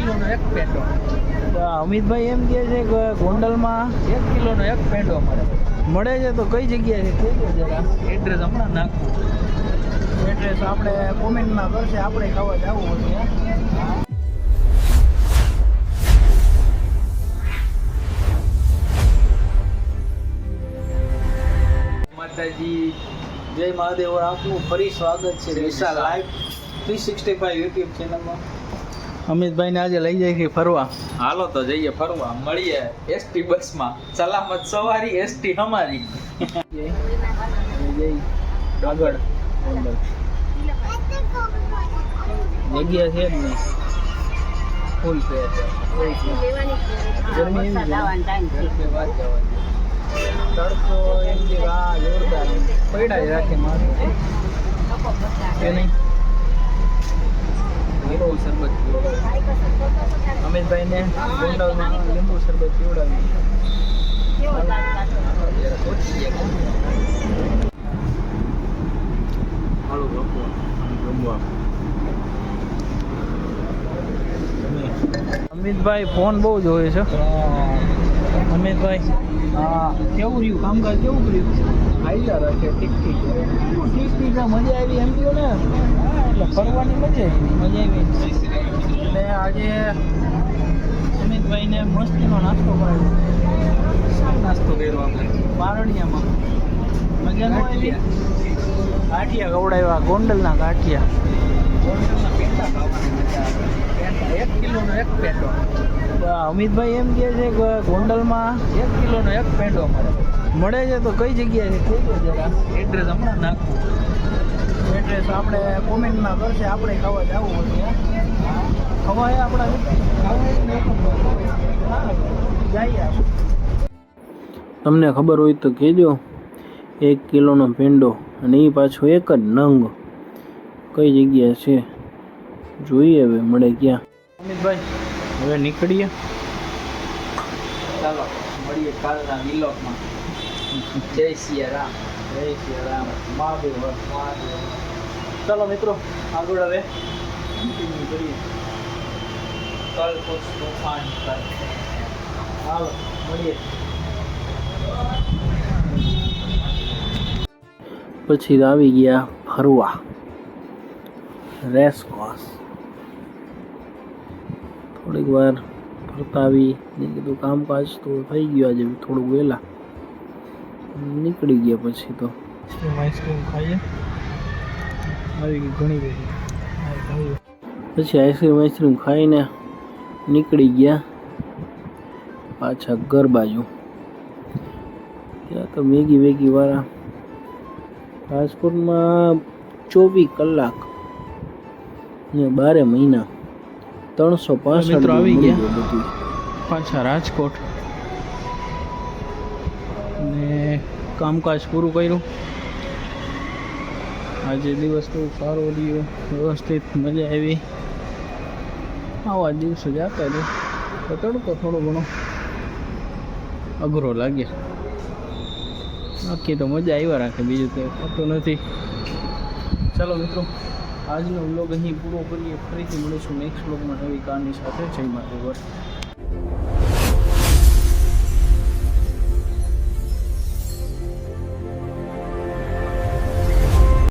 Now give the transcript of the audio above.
કિલોનો એક પેંડો. અમિતભાઈ એમ કહે છે કે ગોંડલમાં 1 કિલોનો એક પેંડો મળે છે, તો કઈ જગ્યાએ છે કહેજો જરા. એડ્રેસ હમણાં નાખું. એડ્રેસ આપણે કોમેન્ટમાં કરશે, આપણે ખાવા જવું હોય ત્યાં. માતાજી. જય મહાદેવ. આપનું ફરી સ્વાગત છે વિશાલ લાઈવ 365 યુટ્યુબ ચેનલમાં. અમિતભાઈને આજે લઈ જાય છે ફરવા. હાલો તો જઈએ ફરવા, મળીએ એસટી બસમાં. સલામત સવારી, એસટી અમારી. આગળ જગ્યા છે જ નહીં, ફૂલ છે. ગરમી એવી તડકો એમ કે જોરદાર પડ્યા જ રાખે મારે કે નહીં. લીંબુ શરબત અમિતભાઈને ગોંડલમાં લીંબુ શરબત પીવડાવી. અમિતભાઈ ફોન બહુ જોવે છે. અમિતભાઈ હા, કેવું રહ્યું કામકાજ? કેવું રહ્યું? આયલા રાખે ઠીક ઠીક મજા આવી એમ કહ્યું ને. એટલે ફરવાની મજા આવી. એટલે આજે અમિતભાઈને મસ્તીનો નાસ્તો કરાવ્યો. નાસ્તો કર્યો આપણે બારડિયામાં. મજા ન આવી? ગાંઠિયા ખવડાવ્યા, ગોંડલના ગાંઠિયા. ગોંડલના પેંડા ખાવાની મજા આવે. 1 કિલોનો એક પેંડો. અમિતભાઈ એમ કહે છે કે ગોંડલમાં 1 કિલોનો એક પેંડો મળે છે, તો કઈ જગ્યાએ છે કહેજો જરા. એડ્રેસ હમણાં નાખું. એડ્રેસ આપણે કોમેન્ટમાં કરશે, આપણે ખાવા જવું હોય ત્યાં. ખવાય આપણા જઈએ. તમને ખબર હોય તો કહેજો. 1 કિલોનો પેંડો, અને એ પાછો એક જ નંગ. કઈ જગ્યા છે જોઈએ, હવે મળે ક્યાં. અમિતભાઈ હવે નીકળીએ. ચાલો મળીએ કાલના વિલોગમાં. જય સિયારામ. જય શ્રી રામ. મહાદેવ. ચાલો મિત્રો, આગળ હવે કન્ટિન્યુ કરીએ. કલ કુછ તૂફાન કર. હાલો મળીએ. પછી આવી ગયા ફરવા, રેસ કોર્સ. થોડીક વાર ફરતા આવી. કીધું કામકાજ તો થઈ ગયું આજે થોડુંક વહેલા નીકળી ગયા. પછી તો આઈસ્ક્રીમ ખાઈએ. આવી ગઈ ઘણી બધી. પછી આઈસ્ક્રીમ ખાઈને નીકળી ગયા પાછા ઘર બાજુ. ત્યાં તો મેગી વાળા રાજકોટમાં 24 કલાક ને 12 મહિના 365 મિત્રો આવી ગયા બધું પાછા રાજકોટ. ને કામકાજ પૂરું કર્યું. આજે દિવસ તો સારો રહ્યો, વ્યવસ્થિત મજા આવી. આવા દિવસો જતા રહે તો તડકો થોડો ઘણો અઘરો લાગ્યા. બાકી તો મજા આવ્યા રાખે, બીજું તો થતું નથી. ચાલો મિત્રો, આજનો વ્લોગ અહીં પૂરો કરીએ. ફરીથી મળીશું નેક્સ્ટ વ્લોગમાં નવી કારની સાથે. જય માધવ.